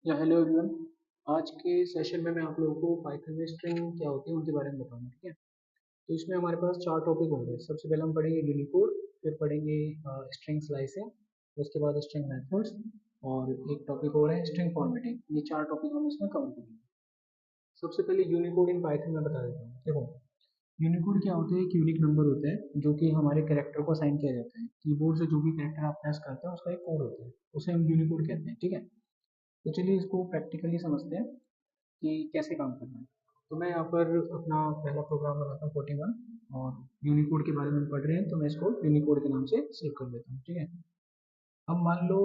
या hello everyone. आज के सेशन में मैं आप लोगों को पाइथन में स्ट्रिंग क्या होती है उनके बारे में बताऊंगा। ठीक है, तो इसमें हमारे पास चार टॉपिक होंगे। सबसे पहले हम पढ़ेंगे यूनिकोड, फिर पढ़ेंगे स्ट्रिंग स्लाइसिंग, उसके बाद स्ट्रिंग मेथड्स, और एक टॉपिक और है स्ट्रिंग फॉर्मेटिंग। ये चार टॉपिक हम इसमें कवर करेंगे। सबसे पहले यूनिकोड इन पाइथन में बता देता हूँ। देखो, यूनिकोड क्या होता है? एक यूनिक नंबर होता है जो कि हमारे कैरेक्टर को असाइन किया जाता है। कीबोर्ड से जो भी कैरेक्टर आप प्रेस करते हैं उसका एक कोड होता है, उसे हम यूनिकोड कहते हैं। ठीक है, तो चलिए इसको प्रैक्टिकली समझते हैं कि कैसे काम करना है। तो मैं यहाँ पर अपना पहला प्रोग्राम बनाता हूँ 41, और यूनिकोड के बारे में पढ़ रहे हैं तो मैं इसको यूनिकोड के नाम से सेव कर देता हूँ। ठीक है, अब मान लो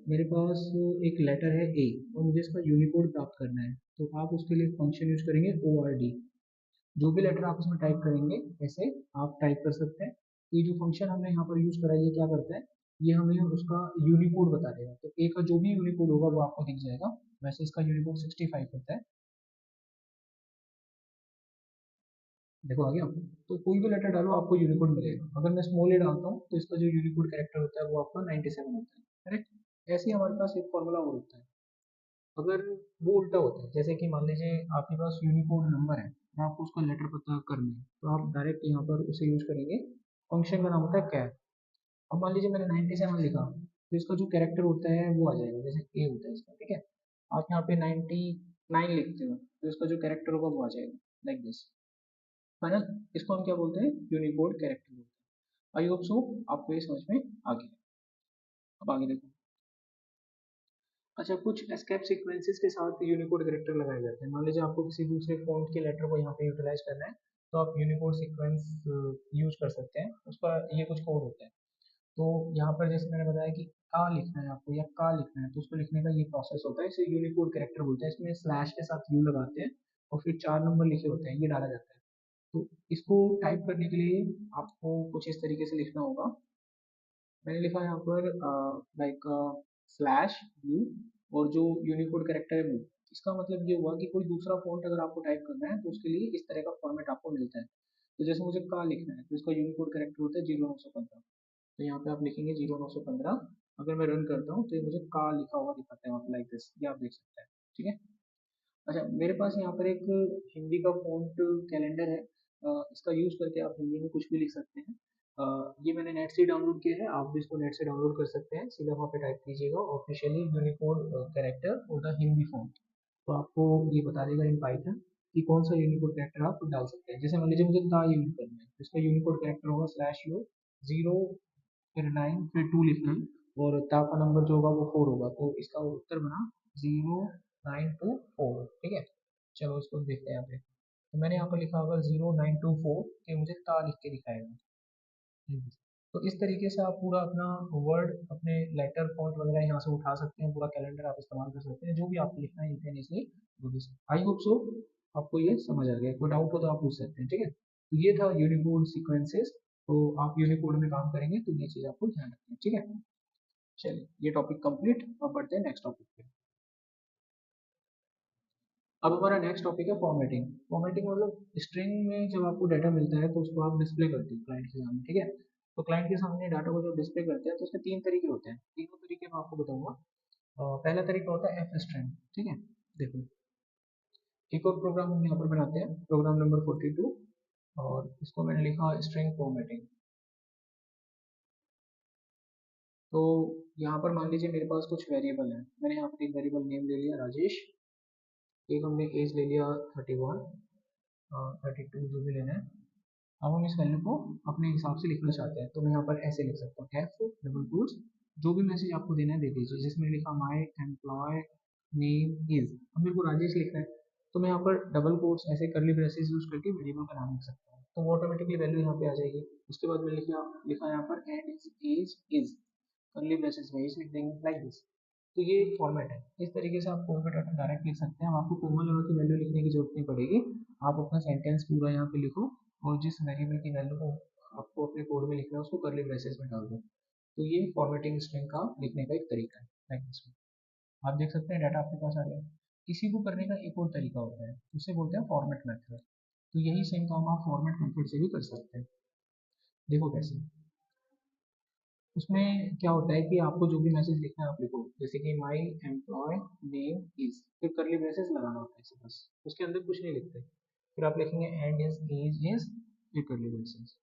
मेरे पास एक लेटर है ए और मुझे इसका यूनिकोड प्राप्त करना है। तो आप उसके लिए फंक्शन यूज करेंगे ORD। जो भी लेटर आप इसमें टाइप करेंगे ऐसे आप टाइप कर सकते हैं। ये जो फंक्शन हमने यहाँ पर यूज करा है ये क्या करता है? ये हमें उसका यूनिकोड बता देगा। तो ए का जो भी यूनिकोड होगा वो आपको दिख जाएगा। वैसे इसका यूनिकोड 65 होता है। देखो आ गया। तो कोई भी लेटर डालो आपको यूनिकोड मिलेगा। अगर मैं स्मॉल ए डालता हूँ तो इसका जो यूनिकोड कैरेक्टर होता है वो आपका 97 होता है। करेक्ट। ऐसे ही हमारे पास एक फॉर्मूला और होता है। अगर वो उल्टा होता है, जैसे कि मान लीजिए आपके पास यूनिकोड नंबर है और आपको उसका लेटर पता करना है, तो आप डायरेक्ट यहाँ पर उसे यूज करेंगे। फंक्शन का नाम होता है कैर। अब मान लीजिए मैंने 97 लिखा, तो इसका जो कैरेक्टर होता है वो आ जाएगा, जैसे ए होता है इसका। ठीक है, आप यहाँ पे 99 लिखते हो तो इसका जो कैरेक्टर होगा वो आ जाएगा, लाइक दिस। फाइनल, इसको हम क्या बोलते हैं? यूनिकोड कैरेक्टर बोलते हैं। आई होप सो आपको ये समझ में आ गया। अब आगे देखो। अच्छा, कुछ एस्केप सीक्वेंसेस के साथ यूनिकोड कैरेक्टर लगाए जाते हैं। मान लीजिए आपको किसी दूसरे फॉन्ट के लेटर को यहाँ पे यूटिलाइज करना है, तो आप यूनिकोड सीक्वेंस यूज कर सकते हैं। उसका ये कुछ कोड होता है। तो यहाँ पर जैसे मैंने बताया कि का लिखना है आपको या का लिखना है, तो उसको लिखने का ये प्रोसेस होता है, इसे यूनिकोड कैरेक्टर बोलते हैं। इसमें स्लैश के साथ यू लगाते हैं और फिर 4 नंबर लिखे होते हैं, ये डाला जाता है। तो इसको टाइप करने के लिए आपको कुछ इस तरीके से लिखना होगा। मैंने लिखा है यहाँ पर लाइक स्लैश यू, और जो यूनिकोड कैरेक्टर है वो, इसका मतलब ये हुआ कि कोई दूसरा फॉन्ट अगर आपको टाइप करना है तो उसके लिए इस तरह का फॉर्मेट आपको मिलता है। तो जैसे मुझे का लिखना है तो इसका यूनिकोड कैरेक्टर होता है 0915। तो यहाँ पे आप लिखेंगे 0915। अगर मैं रन करता हूँ तो ये मुझे का लिखा हुआ दिखाता है वहाँ पे, लाइक दिस, ये आप देख सकते हैं। ठीक है। अच्छा, मेरे पास यहाँ पर एक हिंदी का फ़ॉन्ट कैलेंडर है। इसका यूज़ करके आप हिंदी में कुछ भी लिख सकते हैं। ये मैंने नेट से डाउनलोड किया है, आप भी इसको नेट से डाउनलोड कर सकते हैं। सीधा वहाँ पे टाइप कीजिएगा officially Unicode character for the Hindi font, तो आपको ये बता देगा इन पाइथन कि कौन सा यूनिकोड कैरेक्टर आप डाल सकते हैं। जैसे मान लीजिए मुझे ता यूज करना है, तो इसका यूनिकोड कैरेक्टर होगा स्लैश यू, 0 फिर 9 फिर 2 लिखना है, और ता का नंबर जो होगा वो 4 होगा। तो इसका उत्तर बना 0924। ठीक है, चलो इसको देखते हैं यहाँ पे। तो मैंने यहाँ पर लिखा होगा 0924, कि मुझे ता लिख के दिखाएगा। तो इस तरीके से आप पूरा अपना वर्ड, अपने लेटर फॉन्ट वगैरह यहाँ से उठा सकते हैं। पूरा कैलेंडर आप इस्तेमाल कर सकते हैं, जो भी आपको लिखना है you can easily do this. I hope so आपको ये समझ आ गया। कोई डाउट हो तो आप पूछ सकते हैं। ठीक है, तो ये था यूनिकोड सीक्वेंसेस। तो आप यूनिकोड में काम करेंगे तो ये चीज़ आपको ध्यान रखनी है। ठीक है, चलिए ये टॉपिक कंप्लीट। अब बढ़ते हैं नेक्स्ट टॉपिक पे। अब हमारा नेक्स्ट टॉपिक है फॉर्मेटिंग। फॉर्मेटिंग मतलब स्ट्रिंग में जब आपको डाटा मिलता है तो उसको आप डिस्प्ले करते हैं क्लाइंट के सामने। ठीक है, तो क्लाइंट के सामने डाटा को जब डिस्प्ले करते हैं तो उसके तीन तरीके होते हैं। तीनों तरीके मैं आपको बताऊंगा। पहला तरीका होता है एफ स्ट्रिंग। ठीक है, देखो एक और प्रोग्राम हम यहाँ पर बनाते हैं, प्रोग्राम नंबर 42, और इसको मैंने लिखा स्ट्रिंग फॉर्मेटिंग। तो यहाँ पर मान लीजिए मेरे पास कुछ वेरिएबल है। मैंने यहाँ पर एक वेरिएबल नेम ले लिया राजेश, एक हमने एज ले लिया 31, 32, जो भी लेना है। अब हम इस वैल्यू को अपने हिसाब से लिखना चाहते हैं, तो मैं यहाँ पर ऐसे लिख सकता हूँ, एफ डबल कोट्स, जो भी मैसेज आपको देना है दे दीजिए। जिसमें लिखा माई एम्प्लॉय नेम इज, अब मेरे को राजेश लिखना है, तो मैं यहाँ पर डबल कोट्स ऐसे करली ब्रेसेस यूज करके वेरिएबल का नाम लिख सकता हूँ, तो ऑटोमेटिकली वैल्यू यहाँ पे आ जाएगी। उसके बाद मैंने लिखा लिखा यहाँ पर and is as is, curly braces में एज लिख देंगे, लाइक दिस। तो ये फॉर्मेट है। इस तरीके से आप कोई भी डाटा डायरेक्ट लिख सकते हैं। अब आपको कोमा लगा के वैल्यू लिखने की जरूरत नहीं पड़ेगी। आप अपना सेंटेंस पूरा यहाँ पे लिखो, और जिस वेरिएबल की वैल्यू को आपको अपने कोड में लिखना है उसको करली ब्रेसेस में डाल दो। तो ये फॉर्मेटिंग स्ट्रिंग का लिखने का एक तरीका है, लाइक दिस। आप देख सकते हैं डाटा आपके पास आ गया। किसी को करने का एक और तरीका होता है, उसे बोलते हैं फॉर्मेट मेथड। तो यही सेम काम आप फॉर्मेट मेथड से भी कर सकते हैं। देखो कैसे। उसमें क्या होता है कि आपको जो भी मैसेज लिखना है आप लिखो, जैसे कि माई एम्प्लॉय नेम इज, फिर करली ब्रेसेस लगाना होता है इसे, बस उसके अंदर कुछ नहीं लिखते। फिर आप लिखेंगे एंड इज एज इज, फिर करली ब्रेसेस।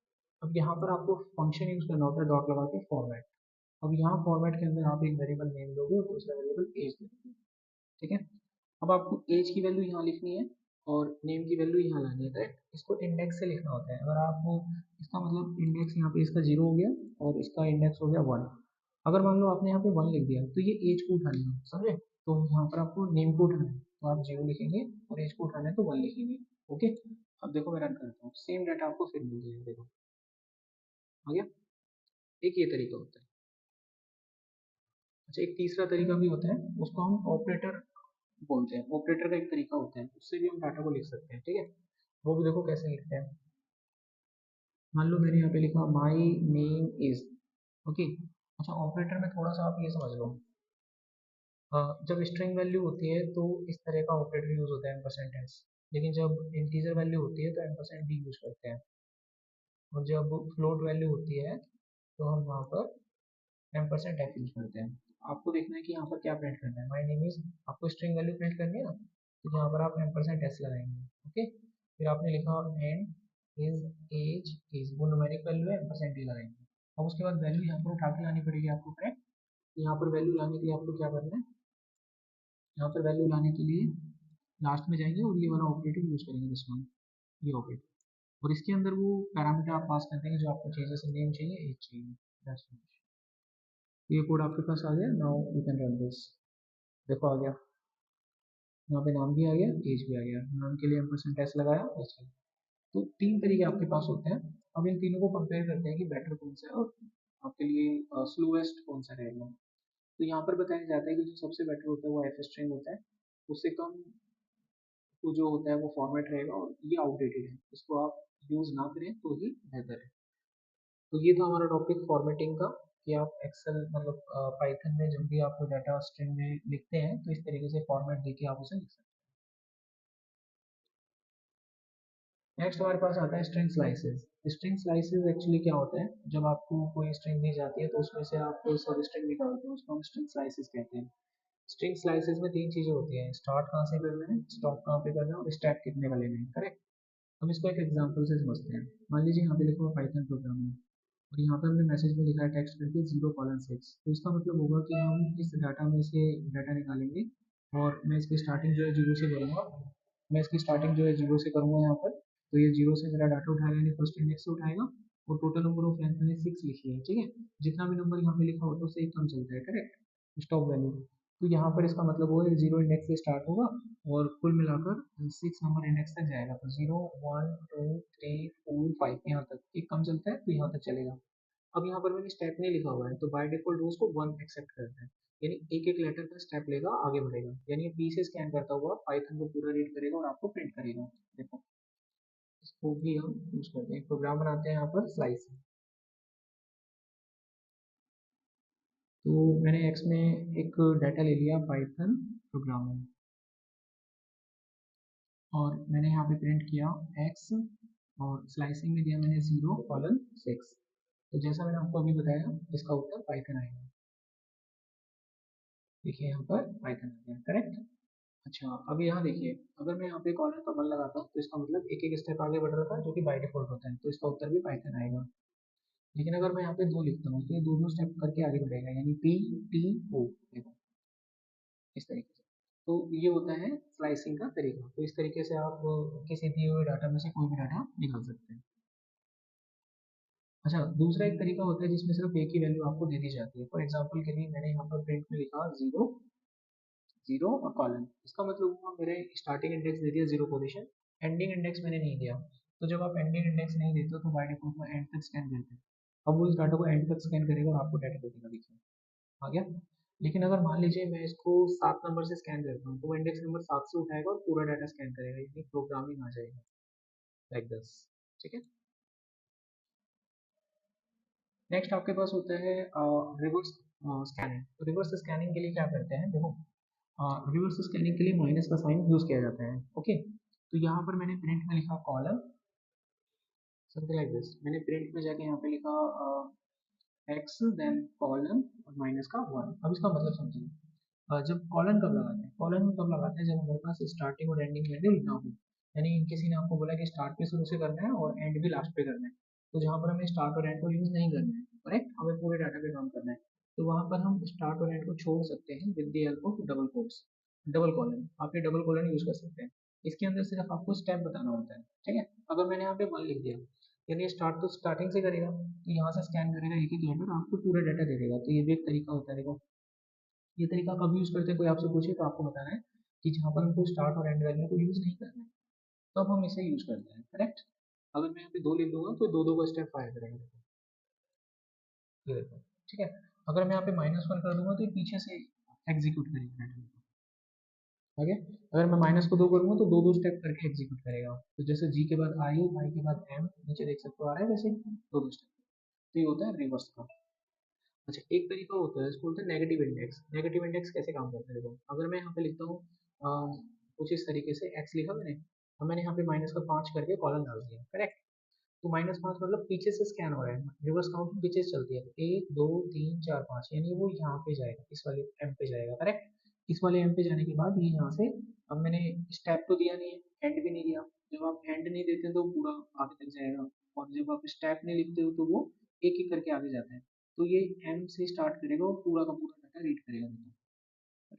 अब यहाँ पर आपको फंक्शन यूज करना होता है डॉट लगा के फॉर्मेट। अब यहाँ फॉर्मेट के अंदर आप एक वेरिएबल नेम दोगे और दूसरा वेरिएबल एज दोगे, ठीक है। अब आपको एज की वैल्यू यहाँ लिखनी है और नेम की वैल्यू यहाँ लानी है, करेक्ट। इसको इंडेक्स से लिखना होता है। अगर आप, इसका मतलब इंडेक्स यहाँ पे इसका 0 हो गया और इसका इंडेक्स हो गया 1। अगर मान लो आपने यहाँ पे 1 लिख दिया तो ये एज को उठा लिया, समझे। तो यहाँ पर आपको नेम को उठाना है तो आप 0 लिखेंगे और एज को उठाना है तो 1 लिखेंगे। ओके, अब देखो मैं रन करता हूँ, सेम डाटा आपको फिर मिल जाएगा, देखो आ गया। एक ये तरीका होता है। अच्छा, एक तीसरा तरीका भी होता है, उसको हम ऑपरेटर बोलते हैं। ऑपरेटर का एक तरीका होता है, उससे भी हम डाटा को लिख सकते हैं, ठीक है। वो भी देखो कैसे लिखते हैं। मान लो मैंने यहाँ पे लिखा माई नेम इज, ओके। अच्छा, ऑपरेटर में थोड़ा सा आप ये समझ लो, जब स्ट्रिंग वैल्यू होती है तो इस तरह का ऑपरेटर यूज होता है %s, लेकिन जब इंटीजर वैल्यू होती है तो %d यूज करते हैं, और जब फ्लोट वैल्यू होती है तो हम वहाँ पर %f यूज करते हैं। आपको देखना है कि यहाँ पर क्या प्रिंट करना है। माई नेम इज, आपको स्ट्रिंग वैल्यू प्रिंट करनी है ना, तो यहाँ पर आप %s लगाएंगे, ओके। फिर आपने लिखा एंड इज एज इज, वो न्यूमेरिक वैल्यू है, %d लगाएंगे। अब उसके बाद वैल्यू यहाँ पर उठा के लानी पड़ेगी आपको, करेक्ट। यहाँ पर वैल्यू लाने के लिए आपको क्या करना है, यहाँ पर वैल्यू लाने के लिए लास्ट में जाएंगे और ये वाला ऑपरेटर यूज करेंगे, दिस वन, ये ऑपरेटर। और इसके अंदर वो पैरामीटर आप पास कर देंगे जो आपको चाहिए, जैसे नेम चाहिए, एज चाहिए, दैट्स इट। ये कोड आपके पास आ गया, now you can run this. देखो आ गया, यहाँ पे नाम भी आ गया, एज भी आ गया। नाम के लिए हम %s लगाया, एज के लिए। तो 3 तरीके आपके पास होते हैं। अब इन तीनों को कंपेयर करते हैं कि बेटर कौन सा है और आपके लिए स्लोएस्ट कौन सा रहेगा। तो यहाँ पर बताया जाता है कि जो सबसे बेटर होता है वो एफ स्ट्रिंग होता है, उससे कम तो जो होता है वो फॉर्मेट रहेगा, और ये आउटडेटेड है, इसको आप यूज ना करें तो ही बेहतर है। तो ये था हमारा टॉपिक फॉर्मेटिंग का, कि आप एक्सेल मतलब पाइथन में जब भी आप डाटा स्ट्रिंग में लिखते हैं तो इस तरीके से फॉर्मेट देके आप उसे लिख सकते हैं। नेक्स्ट हमारे पास आता है string slices. String slices actually क्या होता है, जब आपको कोई स्ट्रिंग दी जाती है तो उसमें से आप कोई सब स्ट्रिंग निकालते हैं, उसको हम स्ट्रिंग स्लाइसेस कहते हैं। स्ट्रिंग स्लाइसेस में 3 चीजें होती हैं, स्टार्ट कहाँ से करना है, स्टॉप कहाँ पे करना है, और स्टैक कितने का लेना है, करेक्ट। हम इसको एक एग्जांपल से समझते हैं। मान लीजिए यहाँ पे लिखा हुआ पाइथन प्रोग्राम है और यहाँ पे हमने मैसेज में लिखा है टेक्स्ट करके 0:6, तो इसका मतलब होगा कि हम इस डाटा में से डाटा निकालेंगे और मैं इसकी स्टार्टिंग जो है 0 से करूँगा। मैं इसकी स्टार्टिंग जो है 0 से करूँगा यहाँ पर, तो ये 0 से मेरा डाटा उठाएगा, यानी फर्स्ट इंडेक्स से उठाएगा। और टोटल नंबर ऑफ लाइन मैंने 6 लिखी है, ठीक है। जितना भी नंबर यहाँ पे लिखा होता है उससे एक कम चलता है, करेक्ट, स्टॉप वैल्यू। तो यहाँ पर इसका मतलब वो है 0 इंडेक्स से स्टार्ट होगा और कुल मिलाकर 6 नंबर इंडेक्स तक जाएगा, तो 0 1 2 3 4 5 यहाँ तक, एक कम चलता है तो यहाँ तक चलेगा। अब यहाँ पर मैंने स्टेप नहीं लिखा हुआ है तो बाय डिफॉल्ट वो उसको 1 एक्सेप्ट करता है, यानी एक एक लेटर का स्टेप लेगा, आगे बढ़ेगा, यानी बी से स्कैन करता हुआ पाइथन को पूरा रीड करेगा और आपको प्रिंट करेगा। देखो, इसको भी हम यूज करते हैं, प्रोग्राम बनाते हैं यहाँ पर स्लाइस। तो मैंने एक्स में एक डाटा ले लिया पाइथन प्रोग्राम में, और मैंने यहाँ पे प्रिंट किया एक्स, और स्लाइसिंग में दिया मैंने 0:6। तो जैसा मैंने आपको अभी बताया इसका उत्तर पाइथन आएगा। देखिए यहाँ पर पाइथन आ गया, करेक्ट। अच्छा, अब यहाँ देखिए, अगर मैं यहाँ पे कॉलर का 1 लगाता हूँ तो इसका मतलब एक एक स्टेप आगे बढ़ रहा था, जो कि बाय डिफॉल्ट होता है, तो इसका उत्तर भी पाइथन आएगा। लेकिन अगर मैं यहाँ पे 2 लिखता हूँ तो ये दोनों स्टेप करके आगे बढ़ेगा, यानी पी टी ओ, देखो इस तरीके से। तो ये होता है स्लाइसिंग का तरीका। तो इस तरीके से आप किसी दिए हुए डाटा में से कोई भी डाटा निकाल सकते हैं। अच्छा, दूसरा एक तरीका होता है जिसमें सिर्फ एक ही वैल्यू आपको दे दी जाती है। फॉर एग्जांपल के लिए मैंने यहाँ पर प्रिंट में लिखा 0 0 और कॉलन, इसका मतलब हुआ मेरे स्टार्टिंग इंडेक्स दे दिया 0 पोजीशन, एंडिंग इंडेक्स मैंने नहीं दिया। तो जब आप एंडिंग इंडेक्स नहीं देते हो तो बाय डिफॉल्ट में एंड तक स्कैन करते हैं। अब वो इस डाटा को एंड तक स्कैन करेगा और आपको डाटा दे देगा, देखिए आ गया। लेकिन अगर मान लीजिए मैं इसको 7 नंबर से स्कैन करता हूँ तो वो इंडेक्स नंबर 7 से उठाएगा और पूरा डाटा स्कैन करेगा, यानी प्रोग्रामिंग आ जाएगा लाइक दिस, ठीक है। नेक्स्ट आपके पास होता है रिवर्स स्कैनिंग। तो रिवर्स स्कैनिंग के लिए क्या करते हैं, देखो रिवर्स स्कैनिंग के लिए माइनस का साइन यूज किया जाता है, ओके। तो यहाँ पर मैंने प्रिंट में लिखा कॉलम, समथिंग लाइक दिस। मैंने प्रिंट में जाके यहाँ पे लिखा एक्स देन कॉलन और माइनस का वन। अब इसका मतलब समझिए, जब कॉलन कब लगाते हैं, कॉलन कब लगाते हैं जब हमारे पास स्टार्टिंग और एंडिंग वैल्यू ना हो, यानी किसी ने आपको बोला कि स्टार्ट पे शुरू से करना है और एंड भी लास्ट पे करना है, तो जहाँ पर हमें स्टार्ट और एंड को यूज़ नहीं करना है, करेक्ट, हमें पूरे डाटा पे काम करना है, तो वहाँ पर हम स्टार्ट और एंड को छोड़ सकते हैं with the help of double quotes, double colon, आप ये डबल कॉलन यूज़ कर सकते हैं। इसके अंदर सिर्फ आपको स्टेप बताना होता है, ठीक है। अगर मैंने यहाँ पे वन लिख दिया, यानी स्टार्ट तो स्टार्टिंग से करेगा, तो यहाँ से स्कैन करेगा एक एक लेटर, आपको पूरा डाटा दे देगा, तो ये भी एक तरीका होता है। देखो ये तरीका कब यूज़ करते हैं, कोई आपसे पूछे तो आपको बताना है कि जहाँ पर हमको स्टार्ट और एंड वैल्यू को यूज़ नहीं करना है, तब हम इसे यूज़ करते हैं, करेक्ट। अगर मैं यहाँ पे दो लिख दूंगा तो दो दो का स्टेप फायर करेंगे, ये देखो, ठीक है। अगर मैं यहाँ पे माइनस वन कर दूंगा तो ये पीछे से एग्जीक्यूट करेगा डाटा, ओके। अगर मैं माइनस को दो करूंगा तो दो दो स्टेप करके एग्जीक्यूट करेगा, तो जैसे जी के बाद आई के बाद एम, नीचे देख सकते हो आ रहा है वैसे दो दो स्टेप, तो ये होता है रिवर्स का। अच्छा, एक तरीका होता है इसको बोलते हैं नेगेटिव इंडेक्स। नेगेटिव इंडेक्स कैसे काम करता है, देखो अगर मैं यहाँ पे लिखता हूँ कुछ इस तरीके से, एक्स लिखा मैंने, अब मैंने यहाँ पे माइनस का पाँच करके कॉलम डाल दिया, करेक्ट। तो माइनस पाँच मतलब पीछे से स्कैन हो रहा है, रिवर्स काउंटिंग पीछे से चलती है, एक दो तीन चार पाँच, यानी वो यहाँ पे जाएगा, इस वाले एम पे जाएगा, करेक्ट। इस वाले एम पे जाने के बाद ये यहाँ से, अब मैंने स्टेप तो दिया नहीं है, एंड भी नहीं दिया, जब आप एंड नहीं देते तो पूरा आगे तक जाएगा, और जब आप स्टेप नहीं लिखते हो तो वो एक एक करके आगे जाता है, तो ये एम से स्टार्ट करेगा और पूरा का पूरा डाटा रीड करेगा,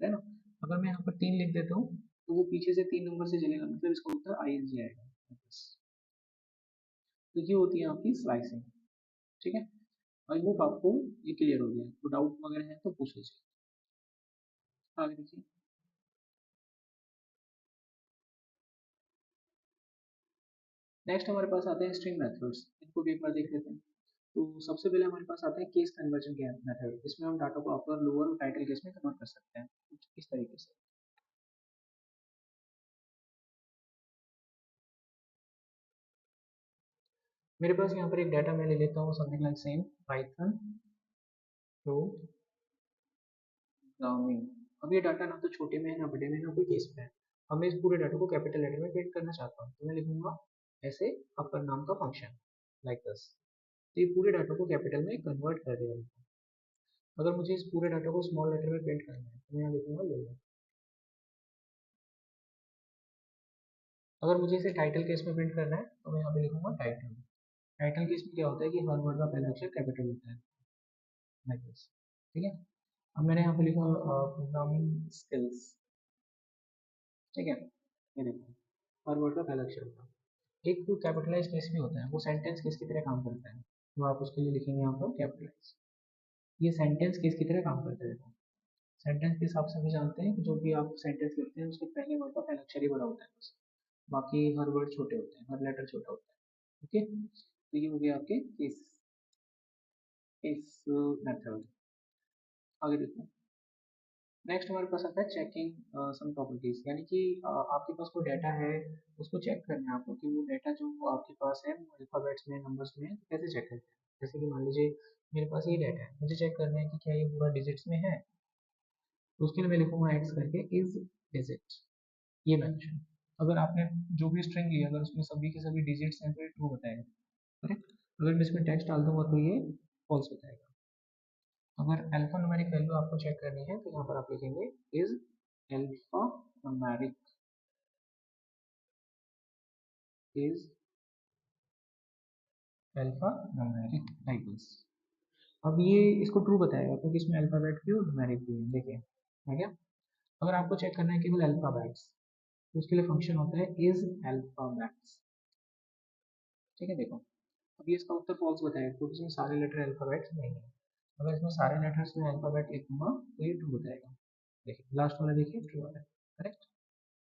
है ना। अगर मैं यहाँ पर तीन लिख देता हूँ तो वो पीछे से तीन नंबर से चलेगा, मतलब इसका उत्तर आई एन जी आएगा, तो ये होती है आपकी स्लाइसिंग, ठीक है। आई होप आपको ये क्लियर हो गया, तो डाउट वगैरह है तो पूछ लीजिए, आगे देखिए। नेक्स्ट हमारे पास आते हैं स्ट्रिंग मेथड्स, इनको भी एक बार देख लेते हैं। तो सबसे पहले हमारे पास आता है केस कन्वर्जन के मेथड, इसमें हम डाटा को अपर लोअर और टाइटल केस में कन्वर्ट कर सकते हैं कुछ इस तरीके से। मेरे पास यहाँ पर एक डाटा मैं ले लेता हूँ something like same Python programming. अब ये डाटा ना तो छोटे में है ना बड़े में ना कोई केस में है, अब मैं इस पूरे डाटा को कैपिटल लेटर में प्रिंट करना चाहता हूँ, तो मैं लिखूंगा ऐसे अपर नाम का फंक्शन लाइक दिस, तो ये पूरे डाटा को कैपिटल में कन्वर्ट कर देगा। अगर मुझे इस पूरे डाटा को स्मॉल लेटर में प्रिंट करना है तो मैं यहाँ लिखूंगा लोअर। अगर मुझे इसे टाइटल केस में प्रिंट करना है तो मैं यहाँ पे लिखूंगा टाइटल। टाइटल केस में क्या होता है कि हर वर्ड का पहला अक्षर कैपिटल होता है, लाइक दिस, ठीक है। अब मैंने यहाँ पे लिखा प्रोग्रामिंग स्किल्स, ठीक है, ये देखो हर वर्ड का पहला अक्षर होता है। एक तो कैपिटलाइज केस भी होता है, वो सेंटेंस केस की तरह काम करता है, तो आप उसके लिए लिखेंगे यहाँ पर कैपिटलाइज, ये सेंटेंस केस की तरह काम करता है। सेंटेंस के हिसाब से भी जानते हैं कि जो भी आप सेंटेंस लिखते हैं उसके पहले वर्ड का पहला अक्षर ही बड़ा होता है बस, बाकी हर वर्ड छोटे होते हैं, हर लेटर छोटा होता है, ओके। तो ये हो गया आपके केस केस मेथड। आगे देखो, नेक्स्ट हमारे पास आता है चेकिंग सम प्रॉपर्टीज, यानी कि आपके पास कोई डाटा है, उसको चेक करना है आपको कि वो डाटा जो आपके पास है वो अल्फाबेट्स में नंबर्स में है, तो कैसे चेक करते हैं। जैसे कि मान लीजिए मेरे पास ये डाटा है, मुझे चेक करना है कि क्या ये पूरा डिजिट्स में है, तो उसके लिए मैं लिखूंगा एक्स करके इज डिजिट, ये मेंशन। अगर आपने जो भी स्ट्रिंग ली अगर उसमें सभी के सभी डिजिट्स हैं तो ये ट्रू बताएगा, करेक्ट। अगर मैं इसमें टेक्स्ट डाल दूंगा तो ये फॉल्स बताएगा। अगर अल्फा न्यूमेरिक वैल्यू आपको चेक करनी है तो यहाँ पर आप लिखेंगे is alpha numeric, is alpha numeric like this. अब ये इसको ट्रू बताएगा क्योंकि इसमें अल्फाबेट भी और न्यूमेरिक भी है, देखिए है क्या। अगर आपको चेक करना है केवल अल्फाबेट्स तो उसके लिए फंक्शन होता है इज अल्फाबेट्स, ठीक है। देखो अब ये इसका उत्तर फॉल्स बताएगा क्योंकि इसमें सारे लेटर अल्फाबेट्स नहीं है। अगर इसमें सारे लेटर्स में अल्फाबेट लिखूंगा तो ये ट्रू बताएगा, देखिए लास्ट वाला देखिए ट्रू वाला है, करेक्ट।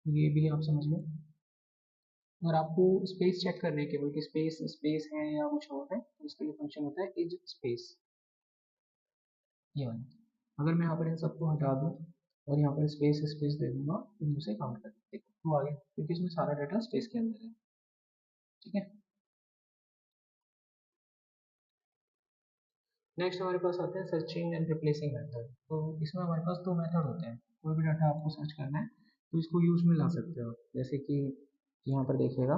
ये भी आप समझ लो। अगर आपको स्पेस चेक करने के केवल कि स्पेस स्पेस है या कुछ और है तो इसके लिए फंक्शन होता है इज स्पेस, ये वाला। अगर मैं यहाँ पर इन सबको हटा दूँ और यहाँ पर स्पेस स्पेस दे दूंगा तो मुझे काउंट कर देखो तो आ गया क्योंकि इसमें सारा डाटा स्पेस के अंदर है, ठीक है। नेक्स्ट हमारे पास आते हैं सर्चिंग एंड रिप्लेसिंग मेथड, तो इसमें हमारे पास दो मेथड होते हैं, कोई भी डाटा आपको सर्च करना है तो इसको यूज में ला सकते हो, जैसे कि यहाँ पर देखिएगा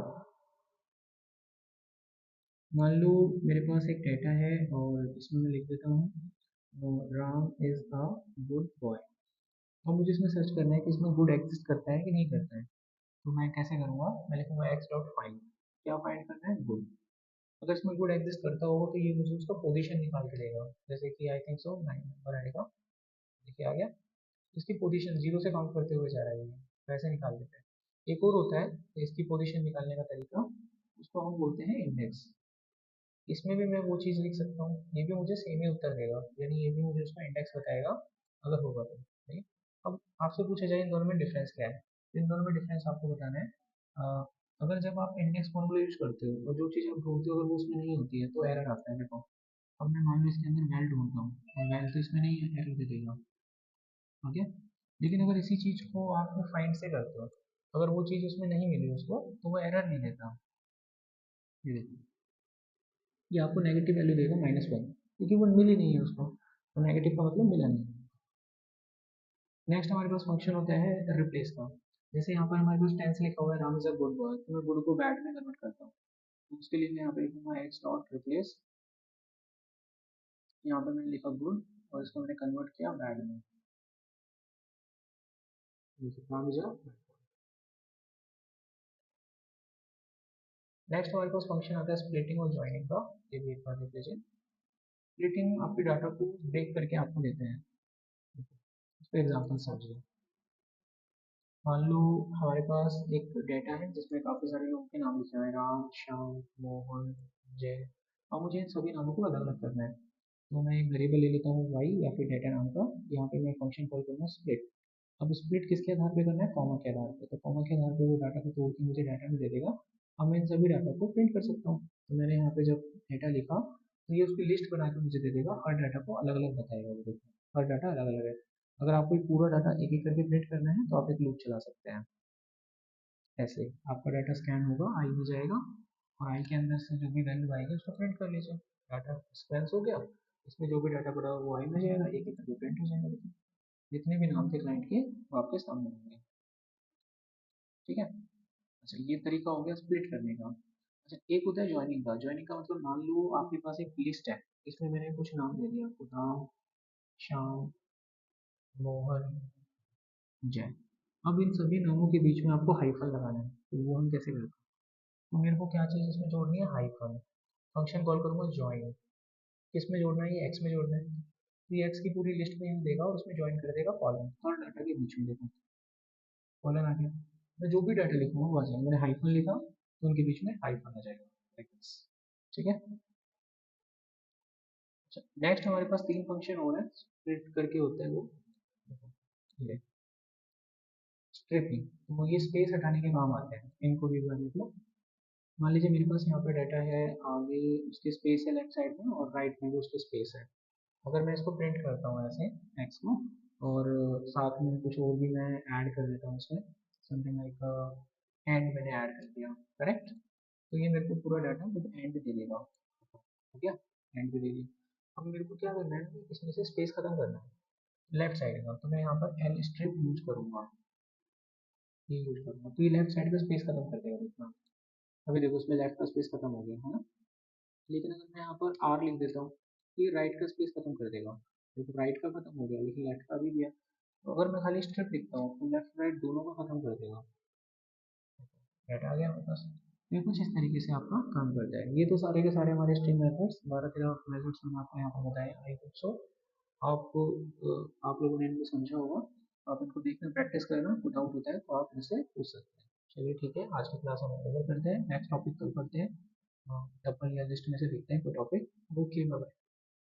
मान लो मेरे पास एक डेटा है और इसमें मैं लिख देता हूँ Ram is a good boy. अब मुझे इसमें सर्च करना है कि इसमें गुड एग्जिस्ट करता है कि नहीं करता है। तो मैं कैसे करूँगा, मैं लिखूँगा एक्स डॉट फाइंड। क्या फाइंड करना है, गुड। अगर इसमें गुड एग्जिस्ट करता होगा तो ये मुझे उसका पोजीशन निकाल के देगा, जैसे कि आई थिंक सो 9 नंबर आएगा। देखिए आ गया, इसकी पोजीशन जीरो से काउंट करते हुए जा रहा है, ये वैसे निकाल देते हैं। एक और होता है इसकी पोजीशन निकालने का तरीका, उसको हम बोलते हैं इंडेक्स। इसमें भी मैं वो चीज़ लिख सकता हूँ, ये भी मुझे सेम ही उत्तर देगा, यानी ये भी मुझे उसका इंडेक्स बताएगा अगर होगा तो। ठीक। अब आपसे पूछा जाए इन दोनों में डिफरेंस क्या है, इन दोनों में डिफरेंस आपको बताना है। अगर जब आप इंडेक्स फॉर्मूला यूज करते हो और जो चीज़ आप ढूंढते हो अगर वो उसमें नहीं होती है तो एरर आता है। देखो अब मैं मान लो इसके अंदर वेल ढूंढता हूँ और वेल तो इसमें नहीं है, एरर दे देगा। ओके। लेकिन अगर इसी चीज़ को आप फाइंड से करते हो, अगर वो चीज़ उसमें नहीं मिली उसको तो वो एरर नहीं देता। ये देखो, ये आपको नेगेटिव वैल्यू देगा -1, क्योंकि वो मिली नहीं है उसको, तो नेगेटिव का मतलब मिला नहीं। नेक्स्ट हमारे पास फंक्शन होता है रिप्लेस का। जैसे यहाँ पर हमारे पास टेंस लिखा हुआ है Ram is a good boy, तो मैं गुड को बैड में कन्वर्ट करता हूँ। तो उसके लिए मैं यहाँ पे लिखूंगा एक्स डॉट रिप्लेस, यहाँ पे मैंने लिखा गुड और इसको मैंने कन्वर्ट किया बैड में। Ram is a. नेक्स्ट हमारे पास फंक्शन आता है स्प्लिटिंग और ज्वाइनिंग का, ये भी एक बार देख लीजिए। स्प्लिटिंग आपके डाटा को ब्रेक करके आपको देते हैं। इस पर एग्जाम्पल समझिए। मान लो हमारे पास एक डेटा है जिसमें काफ़ी सारे लोगों के नाम लिखे हुए हैं, राम, श्याम, मोहन, जय। और मुझे इन सभी नामों को अलग अलग करना है। तो मैं एक वेरिएबल ले लेता हूँ वाई या फिर डेटा नाम का, यहाँ पे मैं फंक्शन कॉल करूँगा स्प्लिट। अब स्प्लिट किसके आधार पे करना है, कॉमा के आधार पे। तो कॉमा के आधार पे वो डाटा को तोड़ के मुझे डाटा में दे देगा। अब मैं इन सभी डाटा को प्रिंट कर सकता हूँ। तो मैंने यहाँ पे जब डेटा लिखा तो ये उसकी लिस्ट बना के मुझे दे देगा, हर डाटा को अलग अलग बताएगा। वो देखो हर डाटा अलग अलग है। अगर आपको पूरा डाटा एक एक करके प्रिंट करना है तो आप एक लूप चला सकते हैं। ऐसे आपका डाटा स्कैन होगा, आई में जाएगा और आई के अंदर से जो भी वैल्यू आएगी उसको प्रिंट कर लीजिए। डाटा स्कैन हो गया, इसमें जो भी डाटा पड़ा वो आई में जाएगा, एक एक करके प्रिंट हो जाएगा। देखिए जितने भी नाम थे क्लाइंट के वो आपके सामने होंगे। ठीक है। अच्छा ये तरीका हो गया स्प्लिट करने का। अच्छा एक होता है ज्वाइनिंग का। ज्वाइनिंग का मतलब मान लो आपके पास एक लिस्ट है, इसमें मैंने कुछ नाम दे दिया आपको, राम, श्याम, मोहन, जय। अब इन सभी नामों के बीच में आपको हाइफन लगाना है, तो वो हम कैसे करते हैं। तो मेरे को क्या चीज़ इसमें जोड़नी है, हाइफन। फंक्शन कॉल करूँगा ज्वाइन। किस में जोड़ना है, ये एक्स में जोड़ना है। तो ये एक्स की पूरी लिस्ट में देगा और उसमें ज्वाइन कर देगा कॉलम, और डाटा के बीच में देखो कॉलम आ गया। मैं जो भी डाटा लिखूंगा वो आ जाएगा, मैंने हाइफन लिखा तो उनके बीच में हाइफन आ जाएगा। ठीक है। अच्छा नेक्स्ट हमारे पास तीन फंक्शन और है, स्प्लिट करके होता है वो, ये स्ट्रिपिंग। तो ये स्पेस हटाने के काम आते हैं, इनको भी एक बार देख लो। मान लीजिए मेरे पास यहाँ पे डाटा है, आगे उसकी स्पेस है लेफ्ट साइड में और राइट में भी उसकी स्पेस है। अगर मैं इसको प्रिंट करता हूँ ऐसे एक्स को, और साथ में कुछ और भी मैं ऐड कर देता हूँ इसमें, समथिंग लाइक एंड मैंने ऐड कर दिया, करेक्ट। तो ये मेरे को पूरा डाटा मतलब एंड दे देगा। हो गया, एंड भी दे दिया। अब मेरे को क्या करना है, इसमें से स्पेस खत्म करना है लेफ्ट साइड का, तो मैं यहाँ पर एल स्ट्रिप यूज करूंगा, ये यूज करूंगा। तो ये लेफ्ट साइड का स्पेस खत्म कर देगा इतना। अभी देखो उसमें लेफ्ट का स्पेस खत्म हो गया है ना। लेकिन अगर मैं यहाँ पर आर लिख देता हूँ तो ये राइट का स्पेस खत्म कर देगा। देखो राइट का खत्म हो गया लेकिन लेफ्ट का भी दिया। तो अगर मैं खाली स्ट्रिप लिखता हूँ तो लेफ्ट राइट दोनों का खत्म कर देगा। डेटा आ गया हमारे पास। ये कुछ इस तरीके से आपका काम करता है। ये तो सारे के सारे हमारे स्ट्रिंग मेथड्स 12-13 मेथड्स मैंने आपको यहाँ पर बताए। आई होप सो आपको आप लोगों ने इनको समझा होगा। आप इनको देखना प्रैक्टिस करना, कुछ डाउट होता है तो आप मुझसे पूछ सकते हैं। चलिए ठीक है, आज की क्लास हम ओवर करते हैं, नेक्स्ट टॉपिक कल करते हैं। डबल या लिस्ट में से देखते हैं कोई टॉपिक। Okay bye.